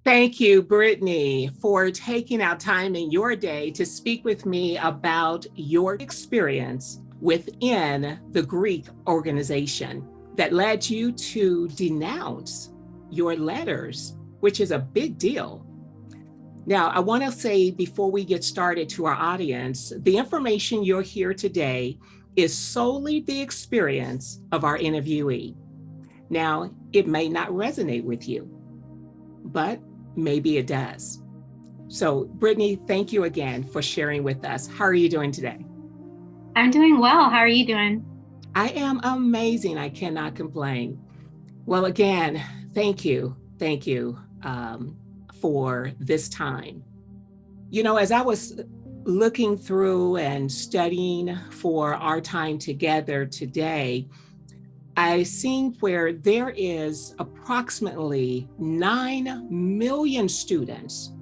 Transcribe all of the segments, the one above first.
Thank you, Brittany, for taking out time in your day to speak with me about your experience within the Greek organization that led you to denounce your letters, which is a big deal. Now, I want to say before we get started to our audience, the information you'll hear today is solely the experience of our interviewee. Now, it may not resonate with you, but maybe it does. So, Brittany, thank you again for sharing with us. How are you doing today? I'm doing well. How are you doing? I am amazing. I cannot complain. Well, again, thank you. Thank you for this time. You know, as I was looking through and studying for our time together today, I seen where there is approximately 9 million students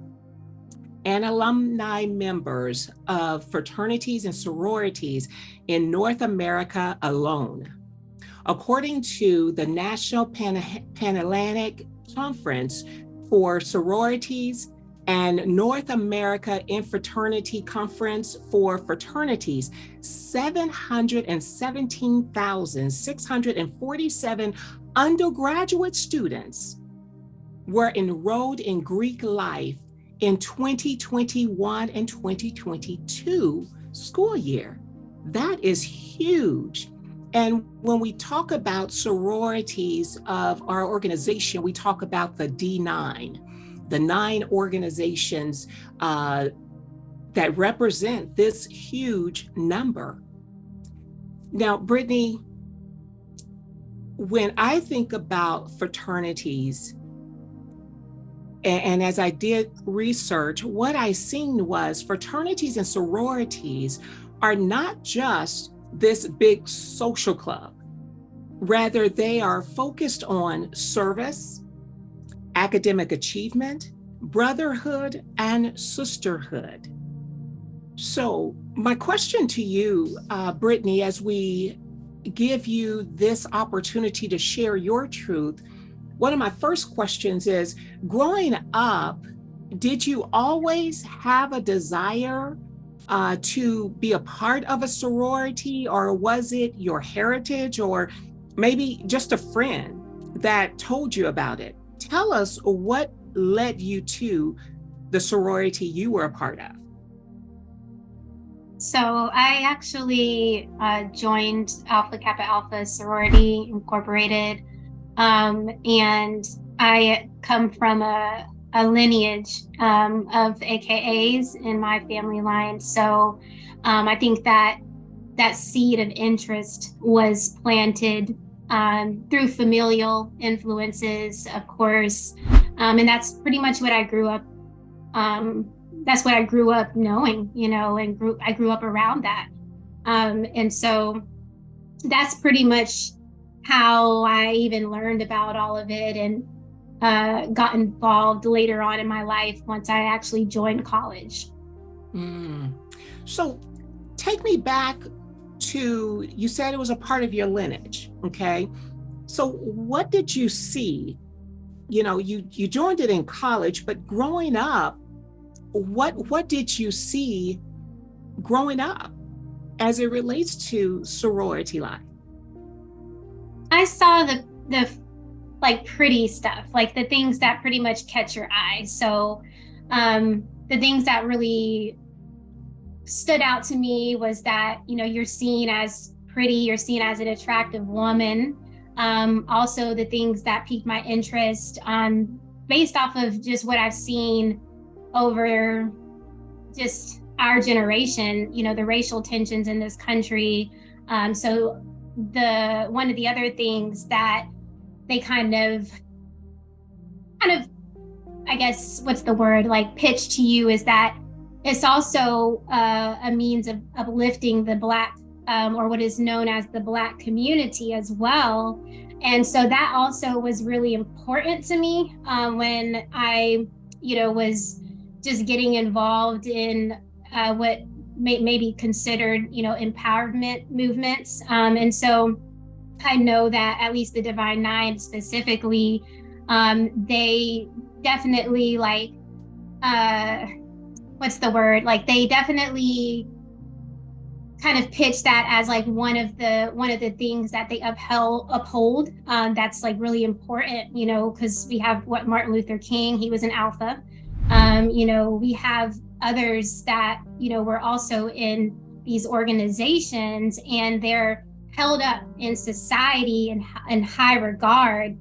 and alumni members of fraternities and sororities in North America alone. According to the National Pan-Atlantic Conference for Sororities and North America Infraternity Conference for Fraternities, 717,647 undergraduate students were enrolled in Greek life in 2021 and 2022 school year. That is huge. And when we talk about sororities of our organization, we talk about the D9, the 9 organizations that represent this huge number. Now, Brittany, when I think about fraternities, and as I did research, what I seen was fraternities and sororities are not just this big social club. Rather, they are focused on service, academic achievement, brotherhood, and sisterhood. So my question to you, Brittany, as we give you this opportunity to share your truth, one of my first questions is, growing up, did you always have a desire to be a part of a sorority, or was it your heritage, or maybe just a friend that told you about it? Tell us what led you to the sorority you were a part of. So I actually joined Alpha Kappa Alpha Sorority Incorporated, and I come from a lineage of AKAs in my family line. So I think that seed of interest was planted through familial influences, of course. And that's pretty much what I grew up. That's what I grew up knowing, you know, and I grew up around that. And so that's pretty much how I even learned about all of it and got involved later on in my life once I actually joined college. So take me back to, you said it was a part of your lineage, okay? So what did you see? You know, you joined it in college, but growing up, what did you see growing up as it relates to sorority life? I saw the like pretty stuff, like the things that pretty much catch your eye. So the things that really stood out to me was that, you know, you're seen as pretty, you're seen as an attractive woman. Also the things that piqued my interest based off of just what I've seen over just our generation, you know, the racial tensions in this country. So one of the other things that they kind of, I guess, what's the word, like pitch to you is that it's also a means of uplifting the Black or what is known as the Black community as well. And so that also was really important to me when I, you know, was just getting involved in what may be considered, you know, empowerment movements. And so I know that at least the Divine Nine specifically They definitely like, what's the word? Like they definitely kind of pitch that as like one of the things that they uphold. That's like really important, you know, because we have what Martin Luther King, he was an alpha. You know, we have others that, you know, were also in these organizations and they're held up in society in high regard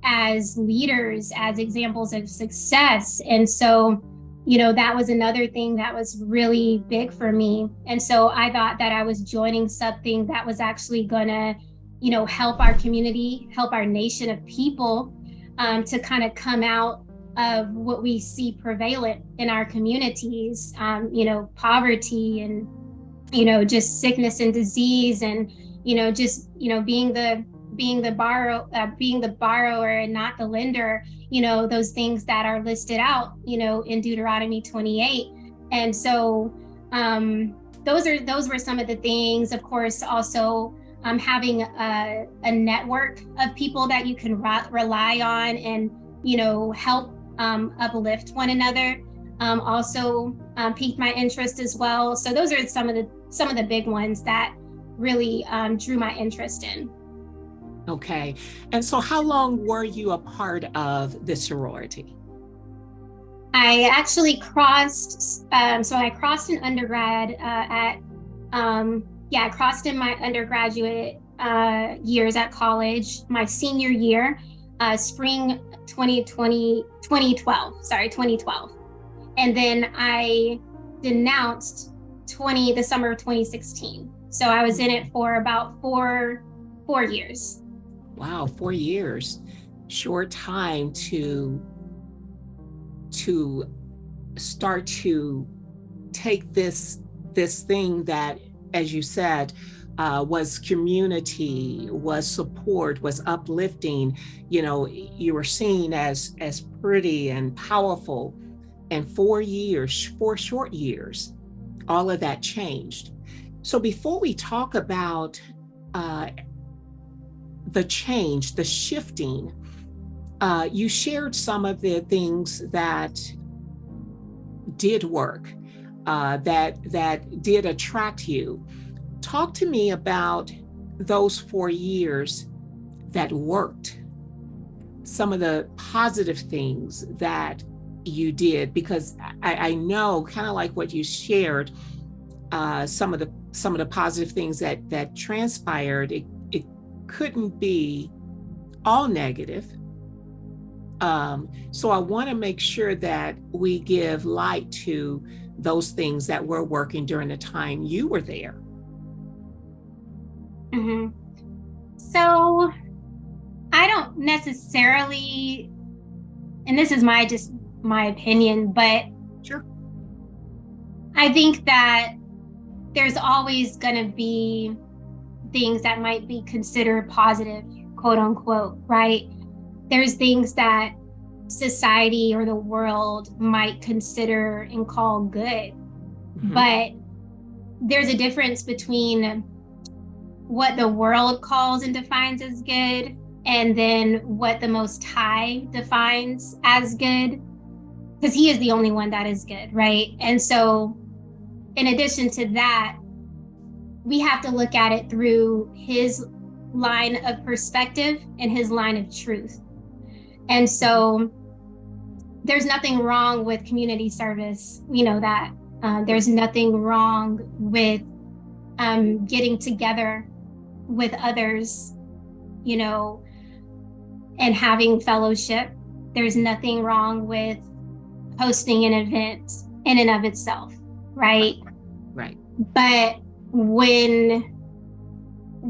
as leaders, as examples of success. And so, you know, that was another thing that was really big for me. And so I thought that I was joining something that was actually gonna, you know, help our community, help our nation of people, to kind of come out of what we see prevalent in our communities, you know, poverty and, you know, just sickness and disease and, you know, just, you know, being the borrower and not the lender, you know, those things that are listed out, you know, in Deuteronomy 28. And so those were some of the things. Of course, also having a network of people that you can rely on and, you know, help uplift one another. Also piqued my interest as well. So those are some of the big ones that really drew my interest in. Okay. And so how long were you a part of the sorority? I actually crossed, so I crossed an undergrad I crossed in my undergraduate years at college, my senior year, spring 2012. And then I denounced the summer of 2016. So I was in it for about four years. Wow, 4 years. Short time to start to take this thing that, as you said, was community, was support, was uplifting. You know, you were seen as pretty and powerful. And 4 years, 4 short years, all of that changed. So before we talk about the change, the shifting, you shared some of the things that did work, that did attract you. Talk to me about those 4 years that worked, some of the positive things that you did, because I know, kind of like what you shared, some of the positive things that transpired. It couldn't be all negative. So I want to make sure that we give light to those things that were working during the time you were there. Mm-hmm. So I don't necessarily, and this is my opinion, but Sure. I think that there's always going to be things that might be considered positive, quote unquote, right? There's things that society or the world might consider and call good. Mm-hmm. But there's a difference between what the world calls and defines as good and then what the Most High defines as good, because he is the only one that is good, right? And so in addition to that, we have to look at it through his line of perspective and his line of truth. And so there's nothing wrong with community service. We know that. There's nothing wrong with getting together with others, you know, and having fellowship. There's nothing wrong with hosting an event in and of itself, right? Right. But when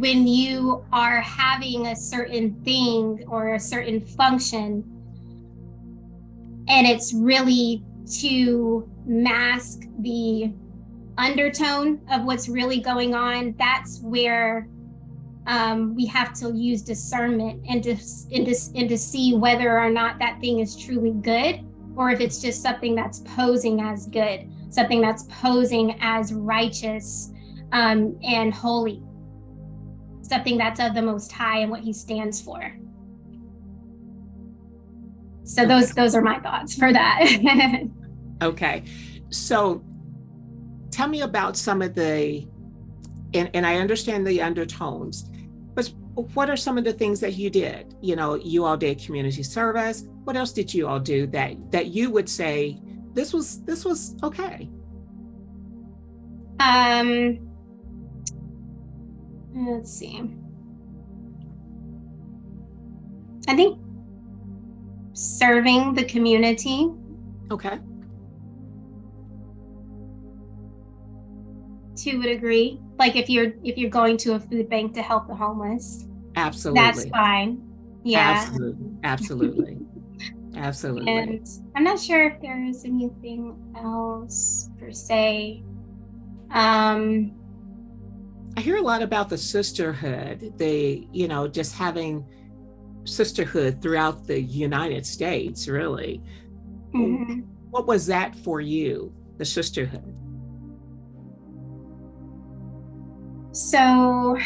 you are having a certain thing or a certain function, and it's really to mask the undertone of what's really going on, that's where we have to use discernment and to see whether or not that thing is truly good, or if it's just something that's posing as good, something that's posing as righteous and holy, something that's of the Most High and what he stands for. So those are my thoughts for that. Okay. So tell me about some of the, and I understand the undertones, but what are some of the things that you did? You all did community service. What else did you all do that you would say this was okay? Let's see. I think serving the community. Okay. To a degree, like if you're going to a food bank to help the homeless, that's Absolutely. fine. Yeah. Absolutely. Absolutely. Absolutely. And I'm not sure if there is anything else per se. I hear a lot about the sisterhood, just having sisterhood throughout the United States, really. Mm-hmm. What was that for you, the sisterhood? So,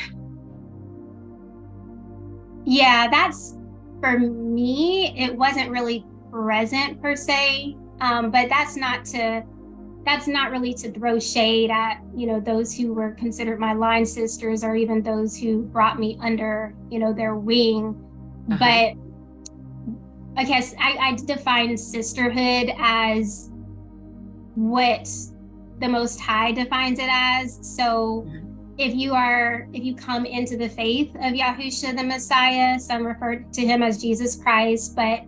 yeah, that's for me. It wasn't really present per se, but that's not really to throw shade at those who were considered my line sisters or even those who brought me under their wing. But I guess I define sisterhood as what the Most High defines it as. So if you come into the faith of Yahushua the Messiah, some refer to him as Jesus Christ, but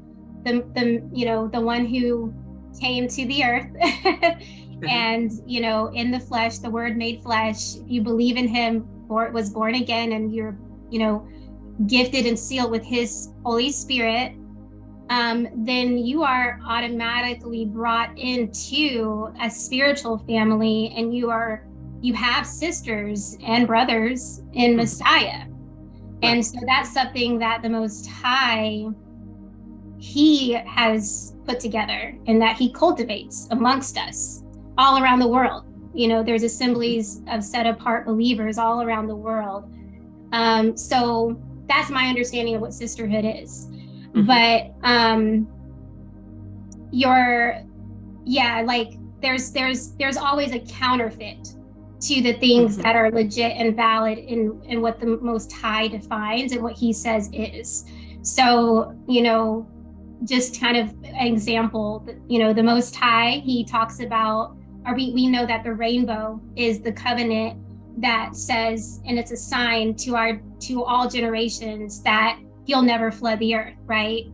the one who came to the earth and in the flesh, the Word made flesh. If you believe in him, or was born again, and you're gifted and sealed with his Holy Spirit, then you are automatically brought into a spiritual family, and you have sisters and brothers in Messiah. Right. And so that's something that the Most High, he has put together and that he cultivates amongst us all around the world. There's assemblies of set apart believers all around the world. So that's my understanding of what sisterhood is. But there's always a counterfeit to the things that are legit and valid in what the Most High defines and what he says is. So, just kind of example, the Most High, he talks about, or we know that the rainbow is the covenant that says, and it's a sign to all generations that he'll never flood the earth, right?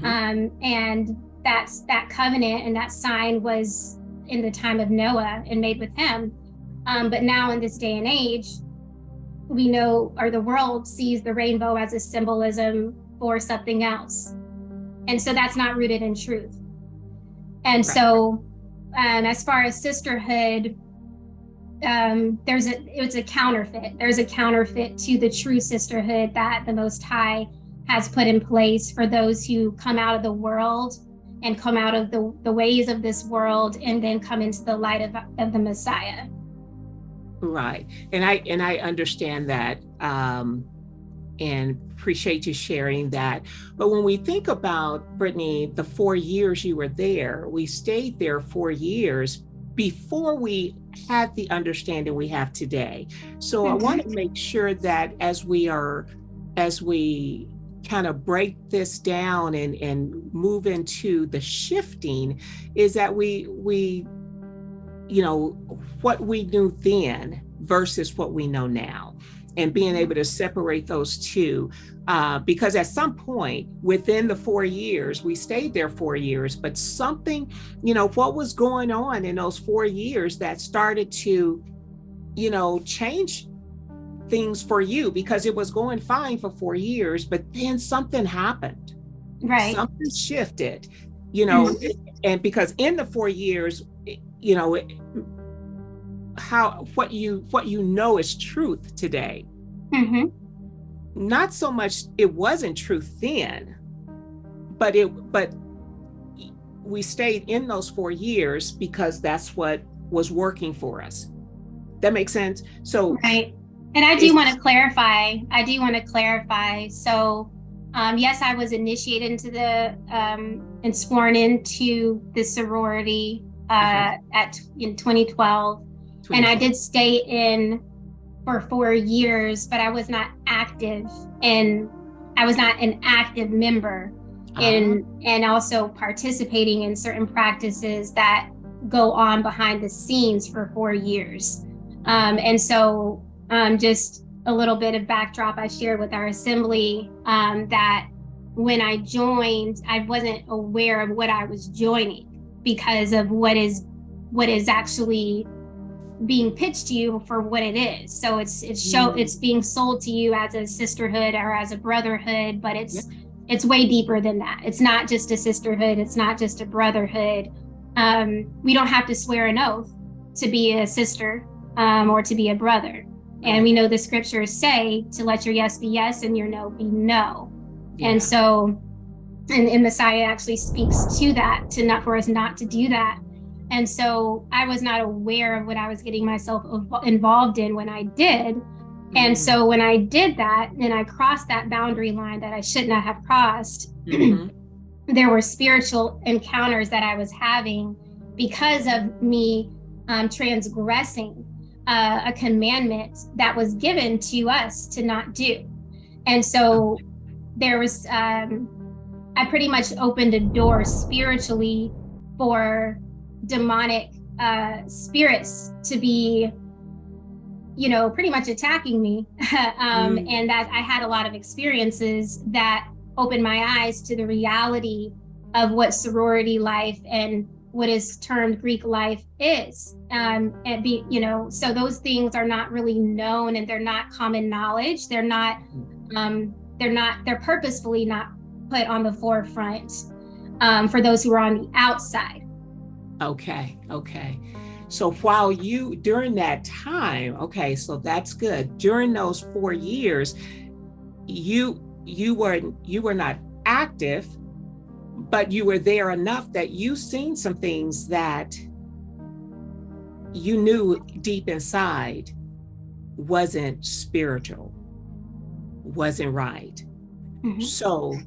And that covenant and that sign was in the time of Noah and made with him. But now in this day and age, we know, or the world sees the rainbow as a symbolism for something else. And so that's not rooted in truth. And so as far as sisterhood, it's a counterfeit. There's a counterfeit to the true sisterhood that the Most High has put in place for those who come out of the world and come out of the ways of this world and then come into the light of the Messiah. Right. And I understand that and appreciate you sharing that. But when we think about, Brittany, the 4 years you were there, we stayed there 4 years before we had the understanding we have today. So I want to make sure that as we kind of break this down and move into the shifting, is that we what we knew then versus what we know now, and being able to separate those two, because at some point within the 4 years, we stayed there 4 years, but something, what was going on in those 4 years that started to, change things for you, because it was going fine for 4 years, but then something happened. Right. Something shifted, and because in the 4 years, what you know is truth today. Not so much it wasn't truth then, but we stayed in those 4 years because that's what was working for us. That makes sense? So right. And I do want to clarify. So Yes, I was initiated into and sworn into the sorority Uh-huh. in 2012, and I 2012. did stay in for 4 years, but I was not active, and I was not an active member Ah, in, and also participating in certain practices that go on behind the scenes for 4 years. And so, just a little bit of backdrop I shared with our assembly, that when I joined, I wasn't aware of what I was joining because of what is actually being pitched to you for what it is. So it's being sold to you as a sisterhood or as a brotherhood, but yeah. it's way deeper than that. It's not just a sisterhood. It's not just a brotherhood. We don't have to swear an oath to be a sister, or to be a brother. And Right. we know the scriptures say to let your yes be yes and your no be no. And Yeah. so, and Messiah actually speaks to that, to not for us not to do that. And so I was not aware of what I was getting myself involved in when I did. And Mm. so when I did that and I crossed that boundary line that I should not have crossed, Mm-hmm. there were spiritual encounters that I was having because of me transgressing a commandment that was given to us to not do. And so there was, I pretty much opened a door spiritually for demonic spirits to be, pretty much attacking me. Mm. And that I had a lot of experiences that opened my eyes to the reality of what sorority life and what is termed Greek life is. So those things are not really known, and they're not common knowledge. They're purposefully not put on the forefront, for those who are on the outside. Okay. Okay. So while you during that time, okay, so that's good. During those 4 years, you were not active, but you were there enough that you seen some things that you knew deep inside wasn't spiritual, wasn't right. Mm-hmm. So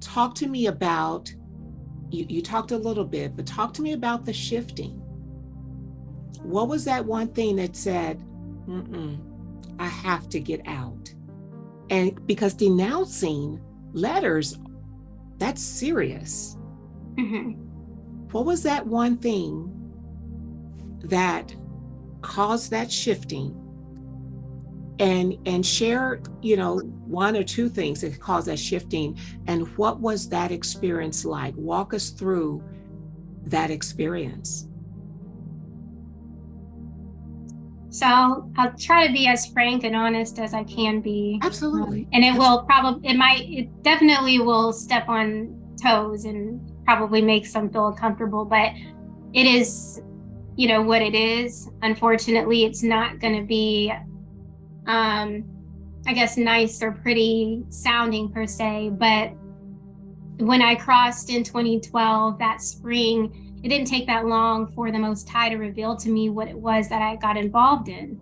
talk to me about, you talked a little bit, but talk to me about the shifting. What was that one thing that said, mm-mm, I have to get out? And because denouncing letters, that's serious. Mm-hmm. What was that one thing that caused that shifting? And share, one or two things that caused that shifting, and what was that experience like? Walk us through that experience. So I'll try to be as frank and honest as I can be. Absolutely. And Absolutely. it definitely will step on toes and probably make some feel uncomfortable, but it is, what it is. Unfortunately, it's not going to be, um, I guess, nice or pretty sounding per se. But when I crossed in 2012, that spring, it didn't take that long for the Most High to reveal to me what it was that I got involved in.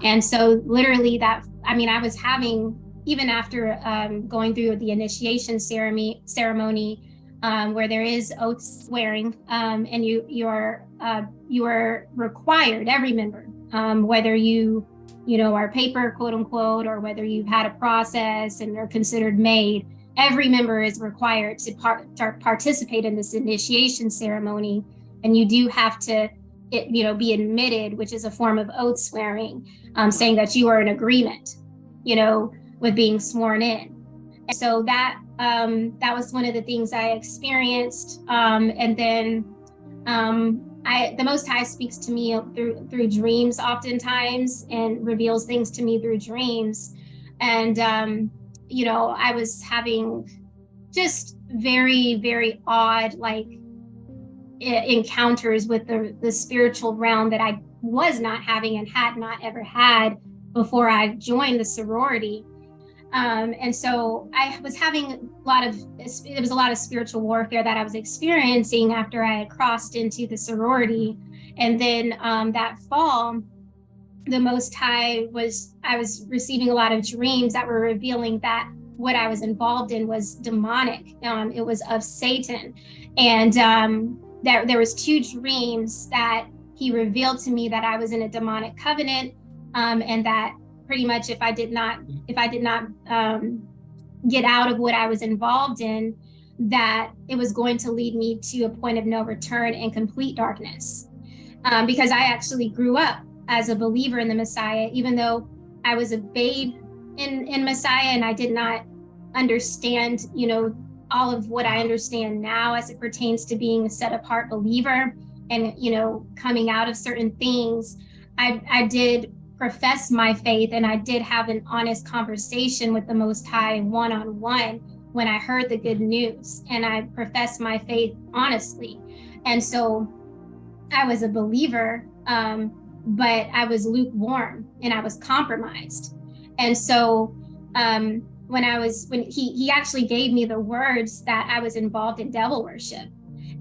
And so, literally, I was having, even after going through the initiation ceremony, where there is oath swearing, and you are required, every member, whether you are paper, quote unquote, or whether you've had a process and are considered made, every member is required to participate in this initiation ceremony. And you do have to, be admitted, which is a form of oath swearing, saying that you are in agreement, with being sworn in. And so that was one of the things I experienced. And then the Most High speaks to me through dreams oftentimes, and reveals things to me through dreams. And I was having just very, very odd, like, encounters with the spiritual realm that I was not having and had not ever had before I joined the sorority. And so I was having it was a lot of spiritual warfare that I was experiencing after I had crossed into the sorority. And then that fall, the Most High I was receiving a lot of dreams that were revealing that what I was involved in was demonic. It was of Satan. And there was 2 dreams that he revealed to me, that I was in a demonic covenant, and that pretty much if I did not get out of what I was involved in, that it was going to lead me to a point of no return and complete darkness. Because I actually grew up as a believer in the Messiah, even though I was a babe in Messiah, and I did not understand, all of what I understand now as it pertains to being a set apart believer and, coming out of certain things. I did profess my faith, and I did have an honest conversation with the Most High one-on-one when I heard the good news, and I professed my faith honestly. And so I was a believer, but I was lukewarm and I was compromised. And so when he actually gave me the words that I was involved in devil worship,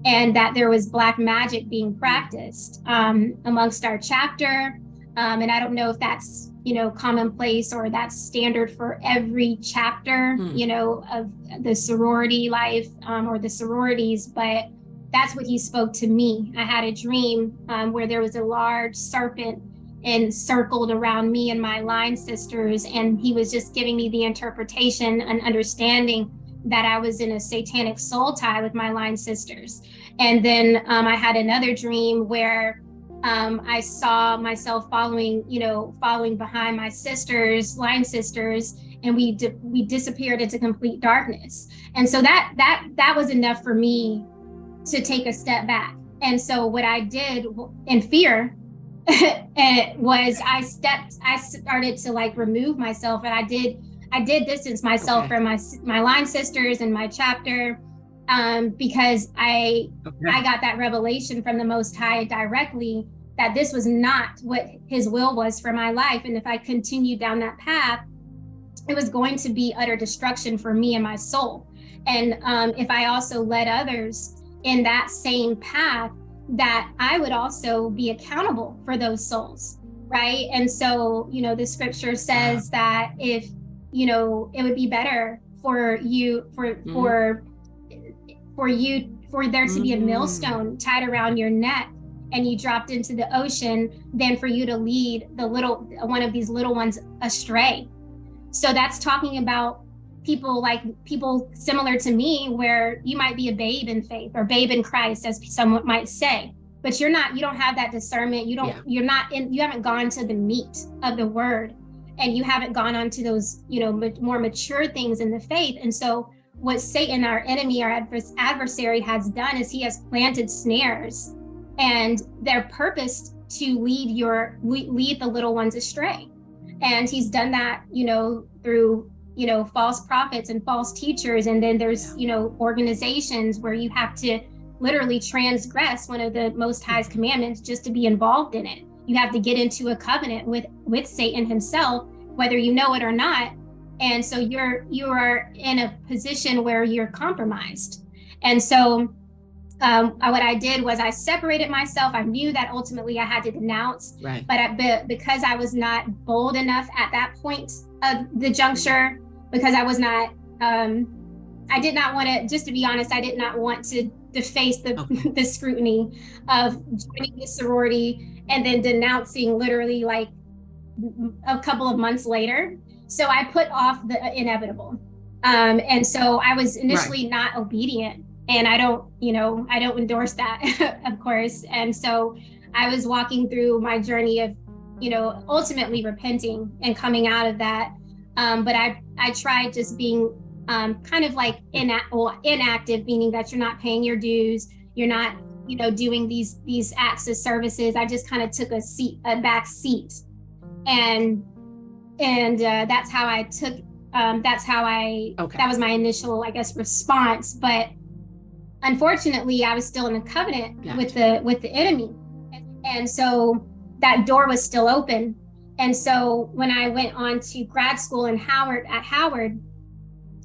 and that there was black magic being practiced amongst our chapter. And I don't know if that's, commonplace or that's standard for every chapter, of the sorority life or the sororities, but that's what he spoke to me. I had a dream where there was a large serpent encircled around me and my line sisters, and he was just giving me the interpretation and understanding that I was in a satanic soul tie with my line sisters. And then I had another dream where I saw myself following behind my sisters, line sisters, and we disappeared into complete darkness. And so that was enough for me to take a step back. And so what I did in fear was I started to remove myself, and I did distance myself from my line sisters and my chapter, because I got that revelation from the Most High directly that this was not what his will was for my life. And if I continued down that path, it was going to be utter destruction for me and my soul. And if I also led others in that same path, that I would also be accountable for those souls, right? And so, the scripture says that if, it would be better for there to be a millstone tied around your neck and you dropped into the ocean than for you to lead one of these little ones astray. So that's talking about people similar to me, where you might be a babe in faith or babe in Christ, as someone might say, but you don't have that discernment. You haven't gone to the meat of the word, and you haven't gone on to those, more mature things in the faith. And so what Satan, our enemy, our adversary, has done is he has planted snares, and they're purposed to lead the little ones astray. And he's done that, through false prophets and false teachers. And then there's, organizations where you have to literally transgress one of the Most High's commandments just to be involved in it. You have to get into a covenant with Satan himself, whether you know it or not. And so you are in a position where you're compromised. And so what I did was I separated myself. I knew that ultimately I had to denounce, but because I was not bold enough at that point of the juncture, because I was not, I did not want to, just to be honest, I did not want to face the scrutiny of joining the sorority and then denouncing literally a couple of months later. So I put off the inevitable. And so I was initially not obedient, and I don't endorse that, of course. And so I was walking through my journey of, ultimately repenting and coming out of that. But I tried just being kind of inactive, meaning that you're not paying your dues, you're not, doing these acts of services. I just kind of took a back seat, and that's how I took. That was my initial, response. But unfortunately, I was still in a covenant with the enemy, and so that door was still open. And so when I went on to grad school at Howard,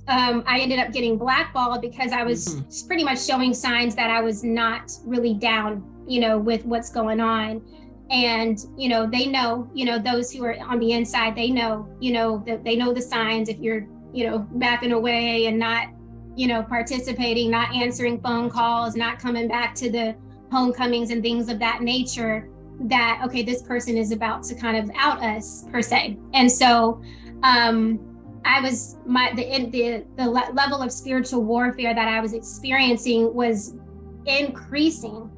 I ended up getting blackballed because I was pretty much showing signs that I was not really down, with what's going on. And, they know, those who are on the inside, they know, that they know the signs. If you're backing away and not, participating, not answering phone calls, not coming back to the homecomings and things of that nature, that, okay, this person is about to kind of out us per se. And so I was the level of spiritual warfare that I was experiencing was increasing.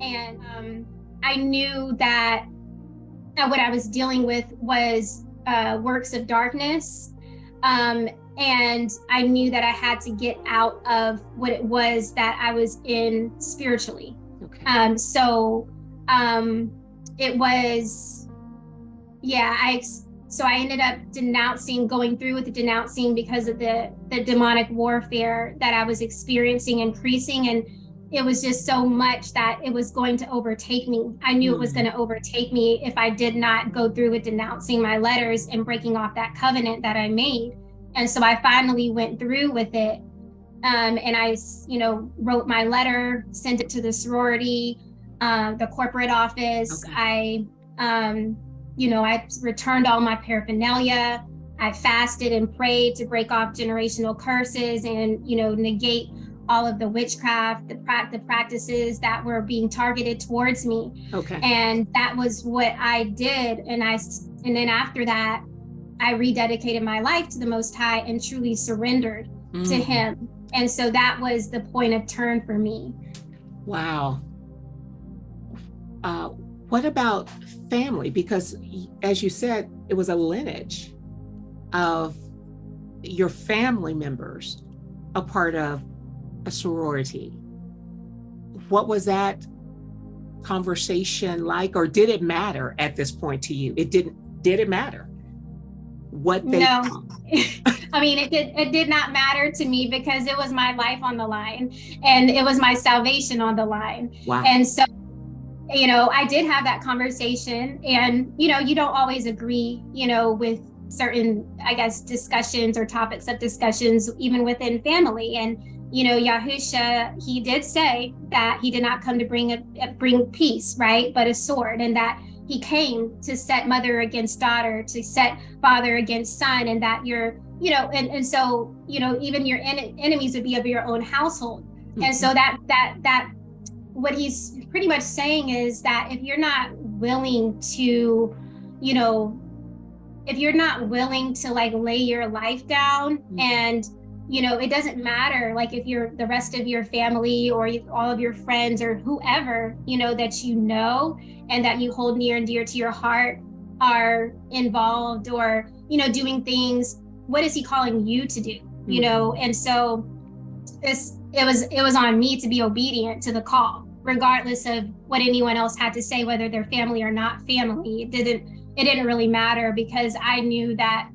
And I knew that what I was dealing with was works of darkness. And I knew that I had to get out of what it was that I was in spiritually. Okay. So it was, so I ended up going through with the denouncing because of the demonic warfare that I was experiencing increasing. And it was just so much that it was going to overtake me. I knew it was going to overtake me if I did not go through with denouncing my letters and breaking off that covenant that I made. And so I finally went through with it. And I, wrote my letter, sent it to the sorority, the corporate office. Okay. I returned all my paraphernalia. I fasted and prayed to break off generational curses and, negate all of the witchcraft, the practices that were being targeted towards me. Okay. And that was what I did. And then after that, I rededicated my life to the Most High and truly surrendered to Him. And so that was the point of turn for me. Wow. What about family? Because as you said, it was a lineage of your family members a part of a sorority. What was that conversation like, or did it matter at this point to you? It didn't. Did it matter? What they No. I mean, it did not matter to me because it was my life on the line and it was my salvation on the line. Wow. And so, I did have that conversation, and, you don't always agree, with certain, I guess, discussions or topics of discussions, even within family. And, Yahudah, he did say that he did not come to bring peace, right? But a sword, and that he came to set mother against daughter, to set father against son, and that you're, and so, even your enemies would be of your own household. And so that what he's pretty much saying is that if you're not willing to, if you're not willing to like lay your life down, and it doesn't matter like if you're the rest of your family or all of your friends or whoever that and that you hold near and dear to your heart are involved or doing things, what is he calling you to do? And so it was on me to be obedient to the call, regardless of what anyone else had to say, whether they're family or not family. It didn't really matter, because I knew that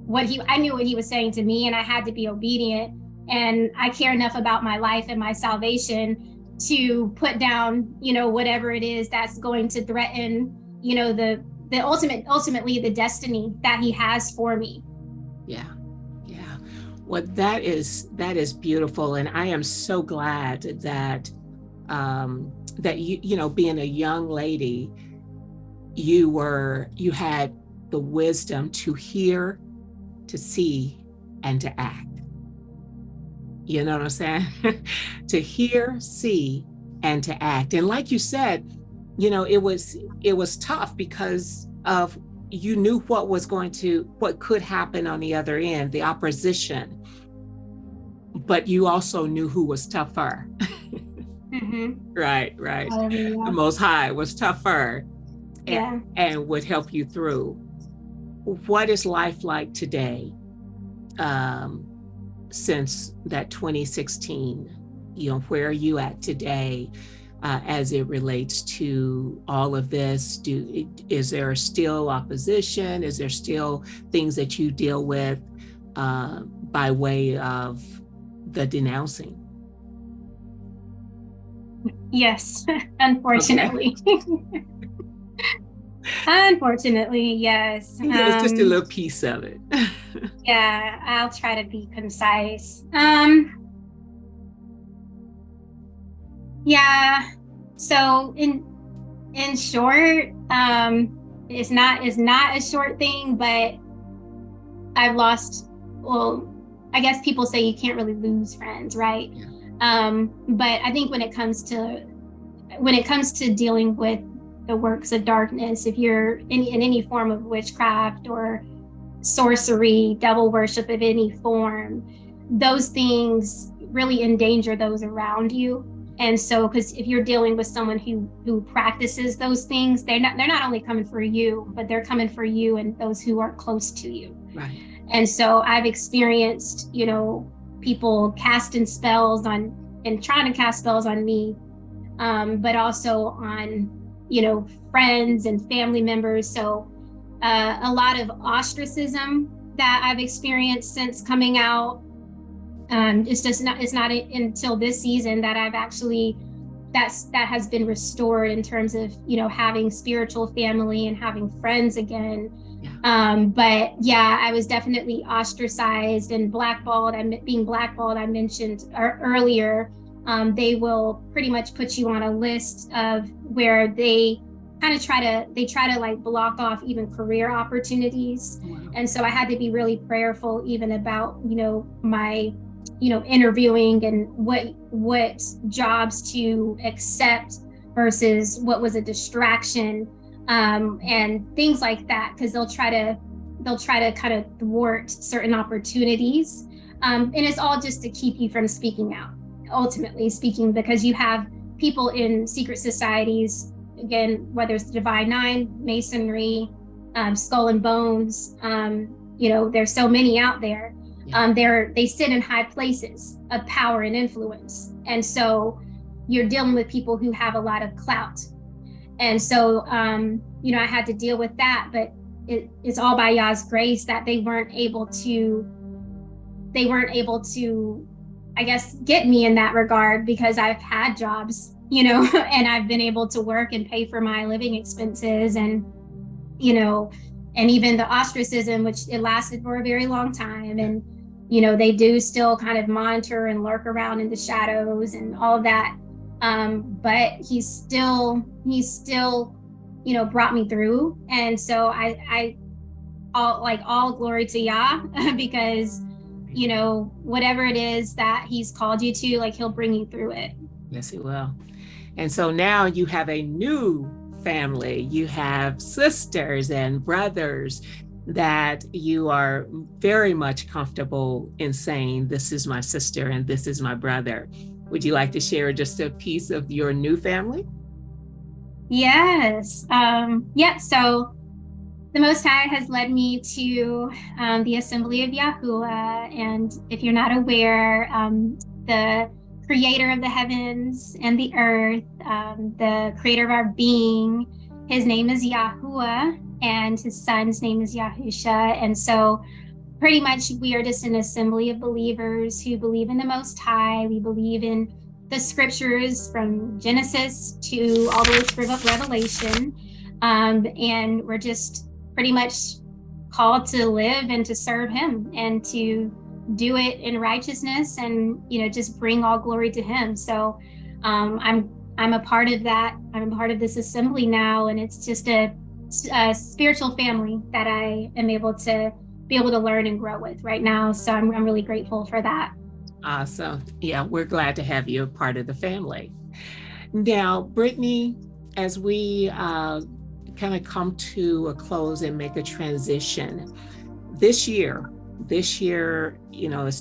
I knew what he was saying to me, and I had to be obedient. And I care enough about my life and my salvation to put down, whatever it is that's going to threaten, the ultimately the destiny that he has for me. Yeah. Well, that is beautiful, and I am so glad that that you being a young lady, you had the wisdom to hear, to see, and to act. You know what I'm saying? To hear, see, and to act. And like you said, it was tough because of you knew what could happen on the other end, the opposition, but you also knew who was tougher. Right. The Most High was tougher, and would help you through. What is life like today, since that 2016? Where are you at today as it relates to all of this? Is there still opposition? Is there still things that you deal with by way of the denouncing? Yes, unfortunately. Okay. Unfortunately, yes. It was just a little piece of it. Yeah, I'll try to be concise. Yeah. So in short, it's not a short thing, but I've lost, I guess people say you can't really lose friends, right? Yeah. But I think when it comes to dealing with the works of darkness, if you're in any form of witchcraft or sorcery, devil worship of any form, those things really endanger those around you. And so, because if you're dealing with someone who practices those things, they're not only coming for you, but they're coming for you and those who are close to you. Right. And so I've experienced, people casting spells on and trying to cast spells on me, but also on, friends and family members. So a lot of ostracism that I've experienced since coming out. It's not until this season that I've actually that has been restored in terms of having spiritual family and having friends again. Yeah. But yeah, I was definitely ostracized and blackballed. Being blackballed, I mentioned earlier. They will pretty much put you on a list of where they kind of try to like block off even career opportunities. Wow. And so I had to be really prayerful even about my interviewing and what jobs to accept versus what was a distraction, and things like that, because they'll try to kind of thwart certain opportunities, and it's all just to keep you from speaking out, ultimately speaking, because you have people in secret societies, again, whether it's the Divine Nine, Masonry, Skull and Bones, there's so many out there. They sit in high places of power and influence. And so you're dealing with people who have a lot of clout. And so, I had to deal with that, but it's all by Yah's grace that they weren't able to, I guess, get me in that regard, because I've had jobs, and I've been able to work and pay for my living expenses, and, and even the ostracism, which it lasted for a very long time. And, they do still kind of monitor and lurk around in the shadows and all of that. But he's still, brought me through. And so all glory to Yah, because, whatever it is that he's called you to, like, he'll bring you through it. Yes, he will. And so now you have a new family. You have sisters and brothers that you are very much comfortable in saying, this is my sister and this is my brother. Would you like to share just a piece of your new family? Yes. So the Most High has led me to the Assembly of Yahuah. And if you're not aware, the creator of the heavens and the earth, the creator of our being, his name is Yahuah, and his son's name is Yahusha. And so pretty much we are just an assembly of believers who believe in the Most High. We believe in the scriptures from Genesis to all the way through Revelation. And we're just pretty much called to live and to serve him and to do it in righteousness and, just bring all glory to him. So I'm a part of that. I'm a part of this assembly now, and it's just a spiritual family that I am able to learn and grow with right now. So I'm really grateful for that. Awesome. Yeah, we're glad to have you a part of the family. Now, Brittany, as we kind of come to a close and make a transition, this year, is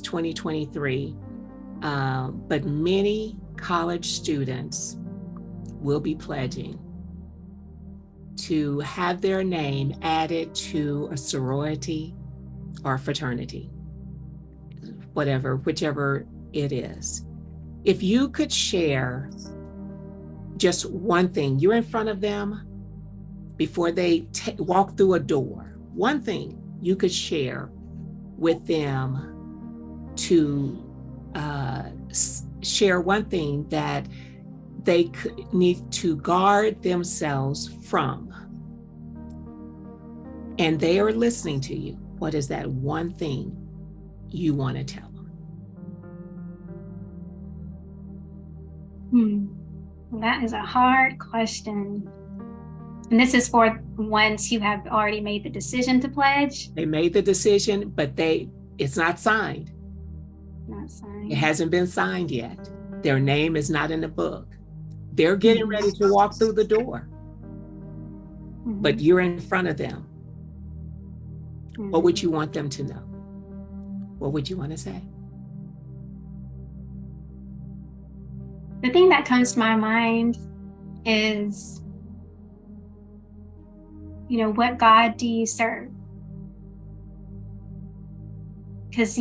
2023, but many college students will be pledging to have their name added to a sorority or fraternity, whichever it is. If you could share just one thing, you're in front of them before they walk through a door, one thing you could share with them to share one thing that they need to guard themselves from, and they are listening to you, what is that one thing you want to tell them? That is a hard question. And this is for ones who have already made the decision to pledge. They made the decision, but it's not signed. Not signed. It hasn't been signed yet. Their name is not in the book. They're getting ready to walk through the door, but you're in front of them. What would you want them to know? What would you want to say? The thing that comes to my mind is, what God do you serve? Because,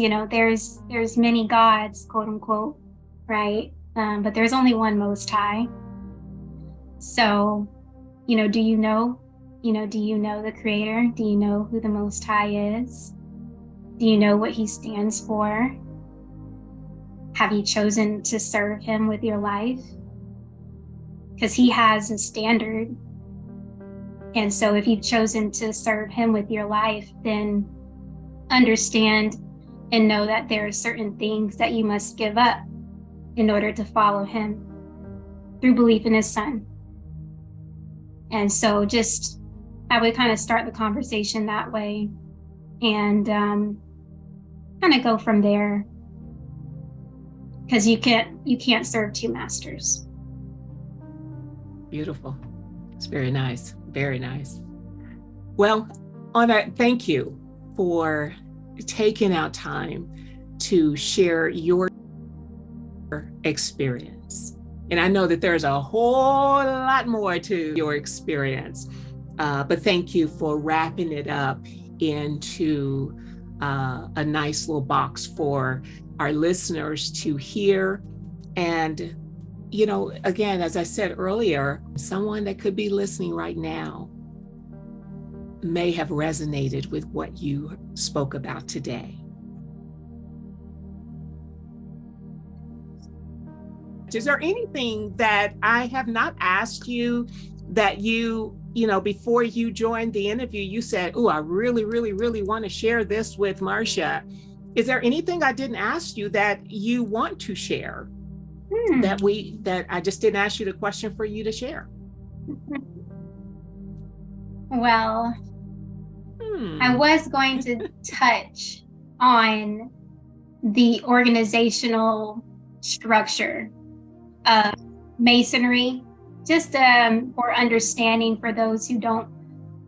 there's many gods, quote unquote, right? But there's only one Most High. So, do you know the Creator? Do you know who the Most High is? Do you know what He stands for? Have you chosen to serve Him with your life? Because He has a standard. And so if you've chosen to serve Him with your life, then understand and know that there are certain things that you must give up in order to follow Him through belief in His Son. And so I would kind of start the conversation that way and kind of go from there, because you can't serve two masters. Beautiful. It's very nice. Very nice. Well, thank you for taking out time to share your experience. And I know that there's a whole lot more to your experience, but thank you for wrapping it up into a nice little box for our listeners to hear. And, again, as I said earlier, someone that could be listening right now may have resonated with what you spoke about today. Is there anything that I have not asked you that before you joined the interview, you said, "Oh, I really, really, really want to share this with Marsha"? Is there anything I didn't ask you that you want to share that I just didn't ask you the question for you to share? Well, I was going to touch on the organizational structure of Masonry, just for understanding for those who don't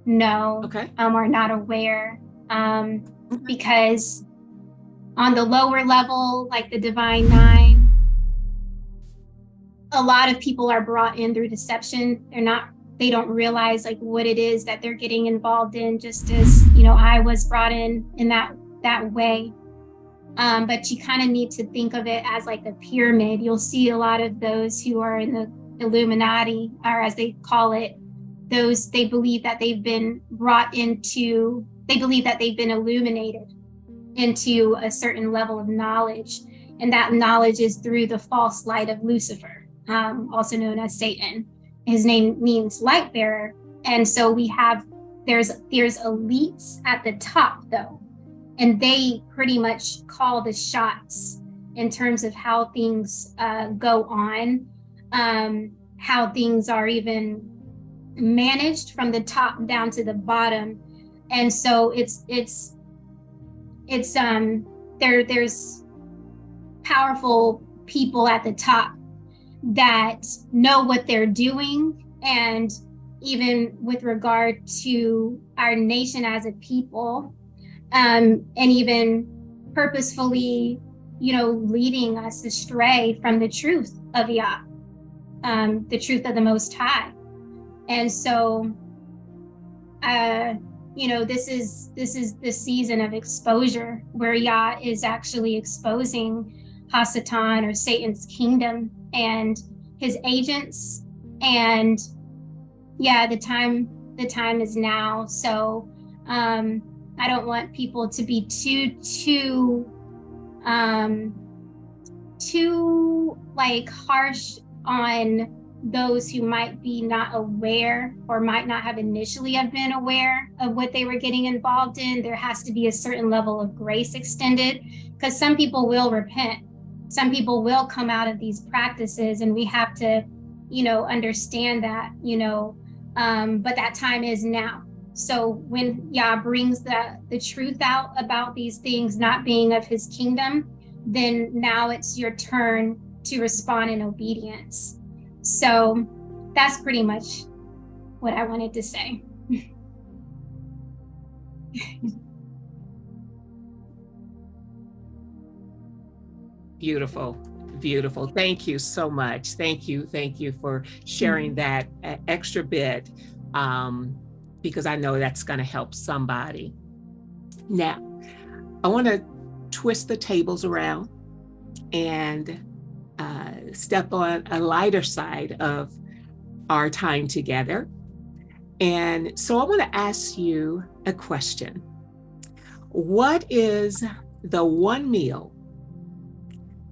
know, or not aware, because on the lower level, like the Divine Nine, a lot of people are brought in through deception. They don't realize like what it is that they're getting involved in, just as, I was brought in that way. But you kind of need to think of it as like a pyramid. You'll see a lot of those who are in the Illuminati, or as they call it, they believe that they've been illuminated into a certain level of knowledge. And that knowledge is through the false light of Lucifer, also known as Satan. His name means light bearer. And so there's elites at the top though, and they pretty much call the shots in terms of how things go on, how things are even managed from the top down to the bottom. And so there's powerful people at the top that know what they're doing. And even with regard to our nation as a people, and even purposefully, leading us astray from the truth of Yah, the truth of the Most High. And so, this is the season of exposure where Yah is actually exposing Hasatan, or Satan's kingdom, and his agents. And the time is now. So I don't want people to be too like harsh on those who might be not aware, or might not have initially have been aware of what they were getting involved in. There has to be a certain level of grace extended, because some people will repent. Some people will come out of these practices, and we have to, understand that, but that time is now. So when Yah brings the truth out about these things not being of his kingdom, then now it's your turn to respond in obedience. So that's pretty much what I wanted to say. Beautiful. Beautiful. Thank you so much. Thank you. Thank you for sharing that extra bit, because I know that's going to help somebody. Now, I want to twist the tables around and step on a lighter side of our time together. And so I want to ask you a question. What is the one meal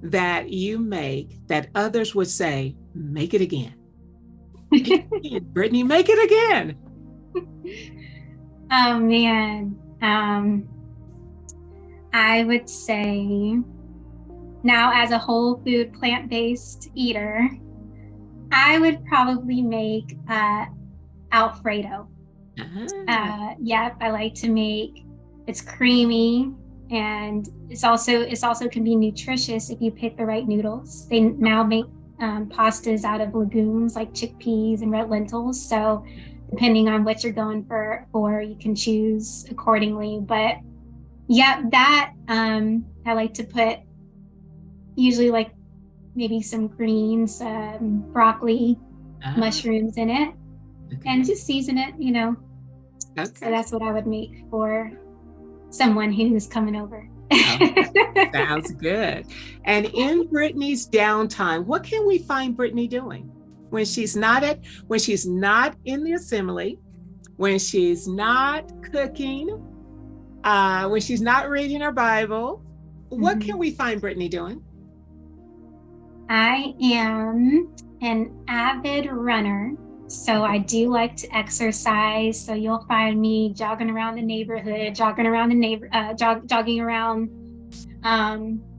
that you make that others would say, make it again? Make it again, Brittany, make it again. Oh man. I would say, now as a whole food plant-based eater, I would probably make Alfredo. Yep, I like to make, it's creamy, and it's also can be nutritious if you pick the right noodles. They now make pastas out of legumes like chickpeas and red lentils. So depending on what you're going for, you can choose accordingly. But yeah, that I like to put usually like maybe some greens, broccoli, mushrooms in it, and just season it, you know. Okay. So that's what I would make for someone who's coming over. Oh, sounds good. And in Brittany's downtime, what can we find Brittany doing when she's not in the assembly, when she's not cooking, when she's not reading her Bible? What can we find Brittany doing? I am an avid runner, so I do like to exercise. So you'll find me jogging around the neighborhood, jogging around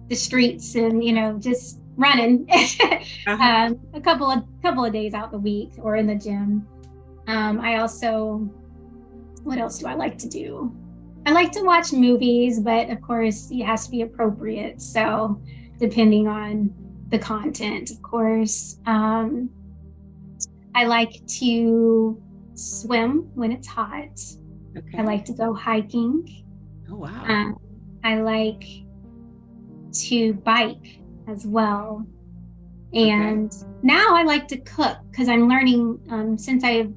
the streets, and just running. A couple of days out the week, or in the gym. I also, what else do I like to do? I like to watch movies, but of course it has to be appropriate. So depending on the content, of course. I like to swim when it's hot. Okay. I like to go hiking. Oh, wow. I like to bike as well. And now I like to cook, because I'm learning, since I've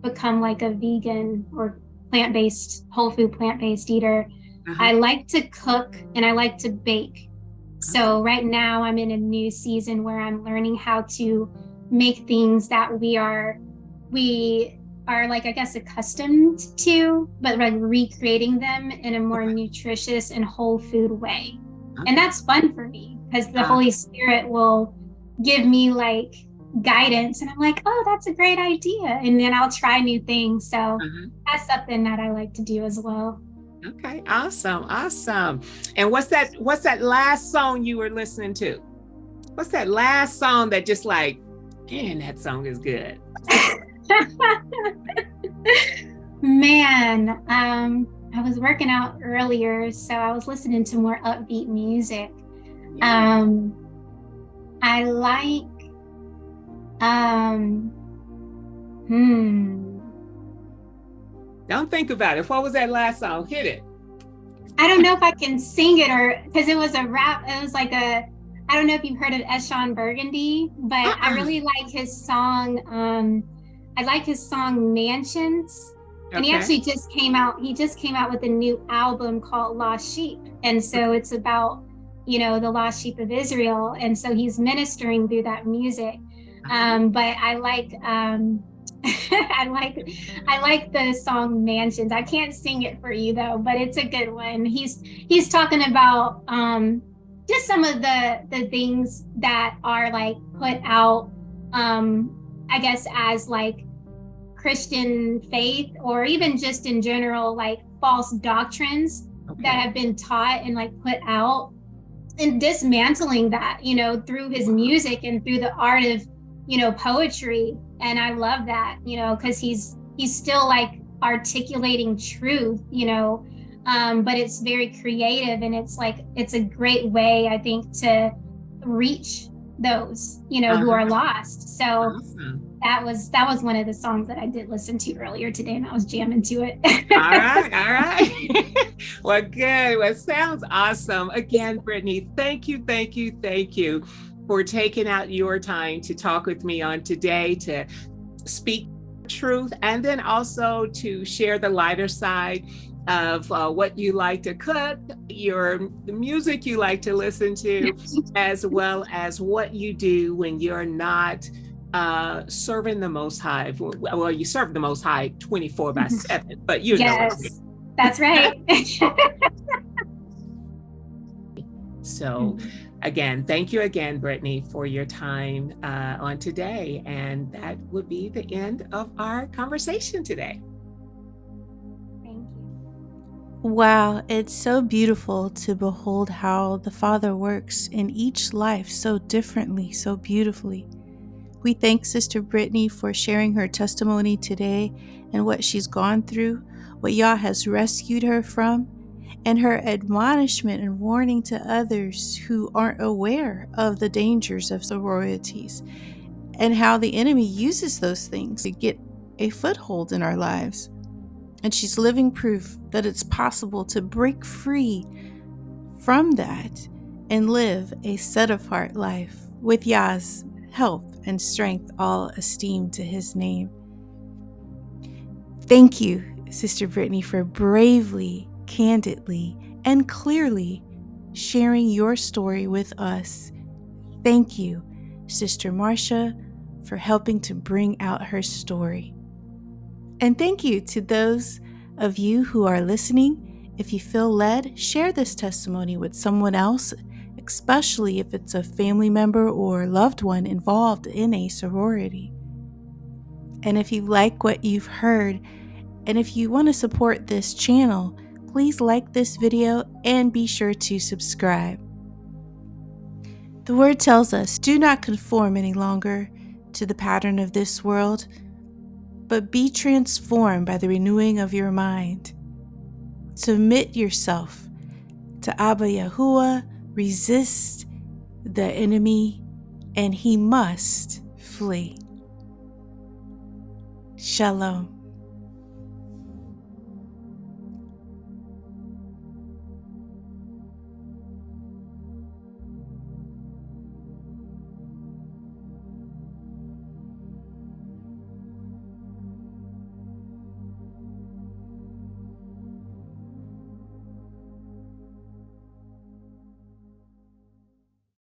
become like a vegan or whole food plant-based eater, I like to cook and I like to bake. So right now I'm in a new season where I'm learning how to make things that we are like, I guess, accustomed to, but like recreating them in a more nutritious and whole food way. And that's fun for me, because the Holy Spirit will give me like guidance, and I'm like, oh, that's a great idea. And then I'll try new things. So that's something that I like to do as well. Okay, awesome. And what's that last song you were listening to? What's that last song that just like, man, that song is good? Man, I was working out earlier, so I was listening to more upbeat music. Yeah. I like, Don't think about it. What was that last song? Hit it. I don't know if I can sing it, or because it was a rap. It was like I don't know if you've heard of Eshon Burgundy, but I really like his song. I like his song Mansions. And he actually just came out with a new album called Lost Sheep. And so it's about, the lost sheep of Israel. And so he's ministering through that music. But I like, I like the song Mansions. I can't sing it for you though, but it's a good one. He's talking about just some of the things that are like put out, I guess, as like Christian faith, or even just in general, like false doctrines that have been taught and like put out, and dismantling that, through his music and through the art of, poetry. And I love that, because he's still like articulating truth, but it's very creative, and it's a great way, I think, to reach those, who are lost. So Awesome. that was one of the songs that I did listen to earlier today, and I was jamming to it. All right, all right. Well, good. Well, sounds awesome. Again, Brittany, thank you for taking out your time to talk with me on today, to speak truth, and then also to share the lighter side of what you like to cook, the music you like to listen to, as well as what you do when you're not serving the Most High. Well, you serve the Most High 24/7, but you know what I Yes, that's right. So, again, thank you again, Brittany, for your time on today. And that would be the end of our conversation today. Thank you. Wow, it's so beautiful to behold how the Father works in each life so differently, so beautifully. We thank Sister Brittany for sharing her testimony today and what she's gone through, what Yah has rescued her from, and her admonishment and warning to others who aren't aware of the dangers of sororities and how the enemy uses those things to get a foothold in our lives. And she's living proof that it's possible to break free from that and live a set-apart life with Yah's help and strength, all esteem to his name. Thank you, Sister Brittany, for bravely, candidly, and clearly sharing your story with us. Thank you, Sister Marsha, for helping to bring out her story. And thank you to those of you who are listening. If you feel led, share this testimony with someone else, especially if it's a family member or loved one involved in a sorority. And if you like what you've heard, and if you want to support this channel, please like this video and be sure to subscribe. The word tells us, do not conform any longer to the pattern of this world, but be transformed by the renewing of your mind. Submit yourself to Abba Yahuah, resist the enemy, and he must flee. Shalom.